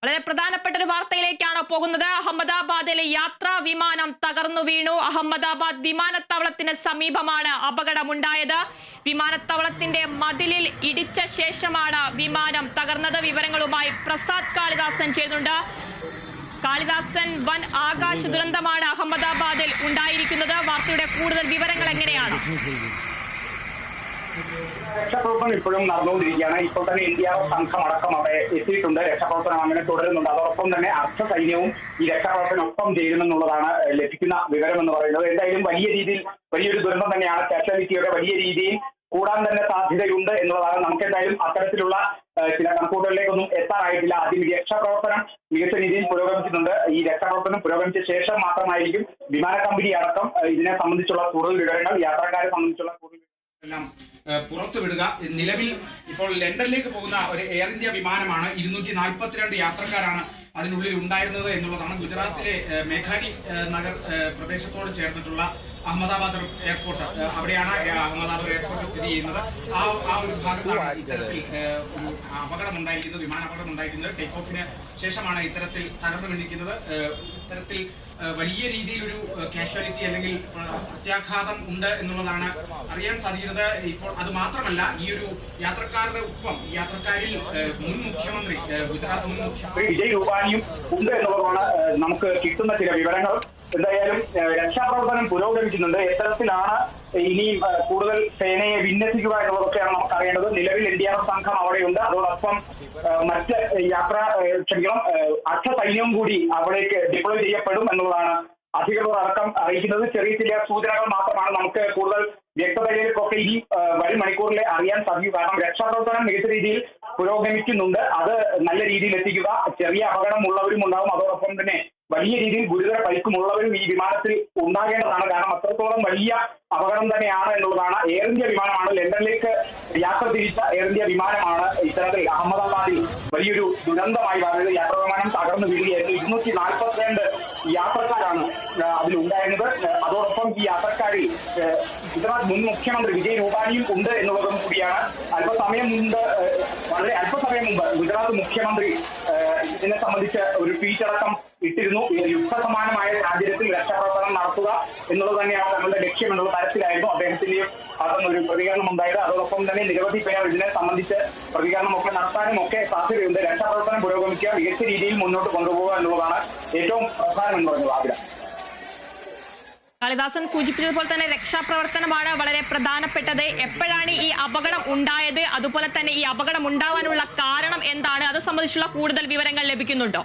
വളരെ പ്രധാനപ്പെട്ട ഒരു വാർത്തയിലേക്കാണ് പോകുന്നത്. അഹമ്മദാബാദിലെ യാത്രാ വിമാനം തകർന്നു വീണു. അഹമ്മദാബാദ് വിമാനത്താവളത്തിന് സമീപമാണ് അപകടമുണ്ടായത്. വിമാനത്താവളത്തിന്റെ മതിലിൽ ഇടിച്ച ശേഷമാണ് വിമാനം തകർന്നത്. വിവരങ്ങളുമായി പ്രസാദ് കാളിദാസൻ ചേരുന്നുണ്ട്. കാളിദാസൻ, വൻ ആകാശ ദുരന്തമാണ് അഹമ്മദാബാദിൽ ഉണ്ടായിരിക്കുന്നത്. വാർത്തയുടെ കൂടുതൽ വിവരങ്ങൾ എങ്ങനെയാണ്? രക്ഷാപ്രവർത്തനം ഇപ്പോഴും നടന്നുകൊണ്ടിരിക്കുകയാണ്. ഇപ്പോൾ തന്നെ ഇന്ത്യ സംഘം അടക്കം അവിടെ എത്തിയിട്ടുണ്ട്. രക്ഷാപ്രവർത്തനം അങ്ങനെ തുടരുന്നുണ്ട്. അതോടൊപ്പം തന്നെ അർദ്ധ സൈന്യവും ഈ രക്ഷാപ്രവർത്തനൊപ്പം ചേരുമെന്നുള്ളതാണ് ലഭിക്കുന്ന വിവരം എന്ന് പറയുന്നത്. എന്തായാലും വലിയ രീതിയിൽ വലിയൊരു ദുരന്തം തന്നെയാണ്. കാഷ്വാലിറ്റിയുടെ വലിയ രീതിയിൽ കൂടാൻ തന്നെ സാധ്യതയുണ്ട് എന്നുള്ളതാണ്. നമുക്ക് എന്തായാലും അത്തരത്തിലുള്ള ചില കണക്കൂട്ടലിലേക്കൊന്നും എത്താനായിട്ടില്ല. ആദ്യം രക്ഷാപ്രവർത്തനം മികച്ച രീതിയിൽ പുരോഗമിക്കുന്നുണ്ട്. ഈ രക്ഷാപ്രവർത്തനം പുരോഗമിച്ച ശേഷം മാത്രമായിരിക്കും വിമാന കമ്പനി അടക്കം ഇതിനെ സംബന്ധിച്ചുള്ള കൂടുതൽ വിവരങ്ങൾ, യാത്രക്കാരെ സംബന്ധിച്ചുള്ള കൂടുതൽ എല്ലാം പുറത്തുവിടുക. നിലവിൽ ഇപ്പോൾ ലണ്ടനിലേക്ക് പോകുന്ന ഒരു എയർ ഇന്ത്യ വിമാനമാണ്. 242 യാത്രക്കാരാണ് അതിനുള്ളിൽ ഉണ്ടായിരുന്നത് എന്നുള്ളതാണ്. ഗുജറാത്തിലെ മേഘാലി നഗർ പ്രദേശത്തോട് ചേർന്നിട്ടുള്ള അഹമ്മദാബാദ് എയർപോർട്ട്, അവിടെയാണ് അഹമ്മദാബാദ് എയർപോർട്ട് സ്ഥിതി ചെയ്യുന്നത്. ആ ഒരു ഭാഗത്താണ് ഇത്തരത്തിൽ ഒരു അപകടമുണ്ടായിരിക്കുന്നത്, വിമാനാപകടം ഉണ്ടായിരിക്കുന്നത്. ടേക്ക് ഓഫിന് ശേഷമാണ് ഇത്തരത്തിൽ തകർന്നു വീണിരിക്കുന്നത്. ഇത്തരത്തിൽ വലിയ രീതിയിലൊരു കാഷ്വാലിറ്റി അല്ലെങ്കിൽ പ്രത്യാഘാതം ഉണ്ട് എന്നുള്ളതാണ് അറിയാൻ സാധിക്കുന്നത്. ഇപ്പോൾ അത് മാത്രമല്ല, ഈ ഒരു യാത്രക്കാരുടെ ഒപ്പം യാത്രക്കാരിൽ മുൻ മുഖ്യമന്ത്രി, ഗുജറാത്ത് മുൻ മുഖ്യമന്ത്രി വിജയ് രൂപാനിയും ഉണ്ട് എന്നുള്ളതാണ് നമുക്ക് കിട്ടുന്ന ചില വിവരങ്ങൾ. എന്തായാലും രക്ഷാപ്രവർത്തനം പുരോഗമിക്കുന്നുണ്ട്. എത്തരത്തിലാണ് ഇനിയും കൂടുതൽ സേനയെ വിന്യസിക്കുക എന്നുള്ളതൊക്കെയാണ് നമുക്ക് അറിയേണ്ടത്. നിലവിൽ NDRF സംഘം അവിടെയുണ്ട്. അതോടൊപ്പം മറ്റ് അർദ്ധ സൈന്യവും കൂടി അവിടേക്ക് ഡിപ്ലോയ് ചെയ്യപ്പെടും എന്നുള്ളതാണ് അധികൃതർ അടക്കം അറിയിക്കുന്നത്. ചെറിയ ചില സൂചനകൾ മാത്രമാണ് നമുക്ക് കൂടുതൽ വ്യക്തതയിലേക്കൊക്കെ ഇനി വരും മണിക്കൂറിൽ അറിയാൻ സാധിക്കും. കാരണം രക്ഷാപ്രവർത്തനം മികച്ച രീതിയിൽ പുരോഗമിക്കുന്നുണ്ട്. അത് നല്ല രീതിയിൽ എത്തിക്കുക. ചെറിയ അപകടമുള്ളവരും ഉണ്ടാവും. അതോടൊപ്പം തന്നെ വലിയ രീതിയിൽ ഗുരുതര പരിക്കുമുള്ളവരും ഈ വിമാനത്തിൽ ഉണ്ടാകേണ്ടതാണ്. കാരണം അത്രത്തോളം വലിയ അപകടം തന്നെയാണ് എന്നുള്ളതാണ്. എയർ ഇന്ത്യ വിമാനമാണ്, ലണ്ടനിലേക്ക് യാത്ര തിരിച്ച എയർ ഇന്ത്യ വിമാനമാണ് ഇത്തരത്തിൽ അഹമ്മദാബാദിൽ വലിയൊരു ദുരന്തമായി പറഞ്ഞത്. യാത്രാ വിമാനം തകർന്നു വീഴുകയായിരുന്നു. 242 യാത്രക്കാരാണ് അതിലുണ്ടായിരുന്നത്. അതോടൊപ്പം ഈ യാത്രക്കാരിൽ ഗുജറാത്ത് മുൻ മുഖ്യമന്ത്രി വിജയ് രൂപാനിയും ഉണ്ട് എന്നുള്ളതും കൂടിയാണ്. വളരെ അല്പസമയം മുമ്പ് ഗുജറാത്ത് മുഖ്യമന്ത്രി ഇതിനെ സംബന്ധിച്ച് ഒരു ട്വീറ്റ് അടക്കം ഇട്ടിരുന്നു. യുദ്ധസമാനമായ സാഹചര്യത്തിൽ രക്ഷാപ്രവർത്തനം നടത്തുക എന്നുള്ളത് തന്നെയാണ് തങ്ങളുടെ ലക്ഷ്യം എന്നുള്ള തരത്തിലായിരുന്നു അദ്ദേഹത്തിന്റെയും അതൊന്നൊരു പ്രതികരണം ഉണ്ടായത്. അതോടൊപ്പം തന്നെ നിരവധി പേർ ഇതിനെ സംബന്ധിച്ച് പ്രതികരണമൊക്കെ നടത്താനും ഒക്കെ സാധ്യതയുണ്ട്. രക്ഷാപ്രവർത്തനം പുരോഗമിക്കുക, മികച്ച രീതിയിൽ മുന്നോട്ട് കൊണ്ടുപോകുക എന്നുള്ളതാണ് ഏറ്റവും പ്രധാനം എന്ന് പറഞ്ഞത്. ആഗ്രഹം കാളിദാസൻ സൂചിപ്പിച്ചതുപോലെ തന്നെ രക്ഷാപ്രവർത്തനമാണ് വളരെ പ്രധാനപ്പെട്ടത്. എപ്പോഴാണ് ഈ അപകടം ഉണ്ടായത്, അതുപോലെ തന്നെ ഈ അപകടം ഉണ്ടാവാനുള്ള കാരണം എന്താണ്, അത് സംബന്ധിച്ചുള്ള കൂടുതൽ വിവരങ്ങൾ ലഭിക്കുന്നുണ്ടോ?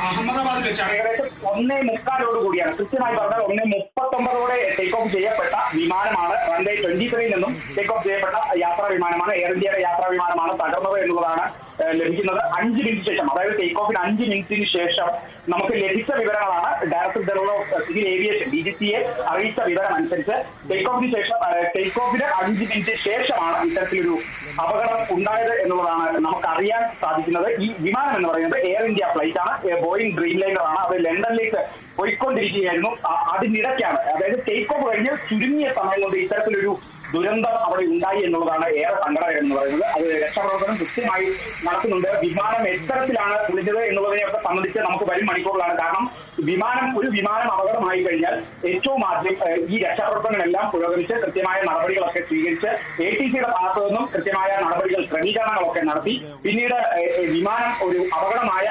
അഹമ്മദാബാദിൽ വെച്ചാണ് ഏകദേശം 1:45 കൂടിയാണ്, കൃത്യമായി പറഞ്ഞാൽ 1:39 ടേക്ക് ഓഫ് ചെയ്യപ്പെട്ട വിമാനമാണ്. റൺവേ 23 നിന്നും ടേക്ക് ഓഫ് ചെയ്യപ്പെട്ട യാത്രാ വിമാനമാണ്, എയർ ഇന്ത്യയുടെ യാത്രാ വിമാനമാണ് തകർന്നത് എന്നുള്ളതാണ് ലഭിക്കുന്നത്. 5 മിനിറ്റ് ശേഷം, അതായത് ടേക്ക് ഓഫിന് 5 മിനിറ്റിന് ശേഷം നമുക്ക് ലഭിച്ച വിവരങ്ങളാണ്. Director general of civil aviation DGCയെ അറിയിച്ച വിവരം അനുസരിച്ച് ടേക്ക് ഓഫിന് 5 മിനിറ്റ് ശേഷമാണ് ഇത്തരത്തിലൊരു അപകടം ഉണ്ടായത് എന്നുള്ളതാണ് നമുക്ക് അറിയാൻ സാധിക്കുന്നത്. ഈ വിമാനം എന്ന് പറയുന്നത് എയർ ഇന്ത്യ ഫ്ലൈറ്റ് ആണ്, ബോയിങ് ഡ്രീം ലൈനർ ആണ്. അത് ലണ്ടനിലേക്ക് പോയിക്കൊണ്ടിരിക്കുകയായിരുന്നു. അതിനിടയ്ക്കാണ്, അതായത് ടേക്ക് ഓഫ് കഴിഞ്ഞ് ചുരുങ്ങിയ സമയം കൊണ്ട് ഇത്തരത്തിലൊരു ദുരന്തം അവിടെ ഉണ്ടായി എന്നുള്ളതാണ് ഏറെ സങ്കടകരം എന്ന് പറയുന്നത്. അത് രക്ഷാപ്രവർത്തനം കൃത്യമായി നടക്കുന്നുണ്ട്. വിമാനം എത്തരത്തിലാണ് കുളിച്ചത് എന്നുള്ളതിനെയൊക്കെ സംബന്ധിച്ച് നമുക്ക് വരും മണിക്കൂറിലാണ്. കാരണം ഒരു വിമാനം അപകടമായി കഴിഞ്ഞാൽ ഏറ്റവും ആദ്യം ഈ രക്ഷാപ്രവർത്തനമെല്ലാം പുരോഗമിച്ച് കൃത്യമായ നടപടികളൊക്കെ സ്വീകരിച്ച് ATCയുടെ ഭാഗത്തു നിന്നും കൃത്യമായ നടപടികൾ, ക്രമീകരണങ്ങളൊക്കെ നടത്തി പിന്നീട് വിമാനം ഒരു അപകടമായ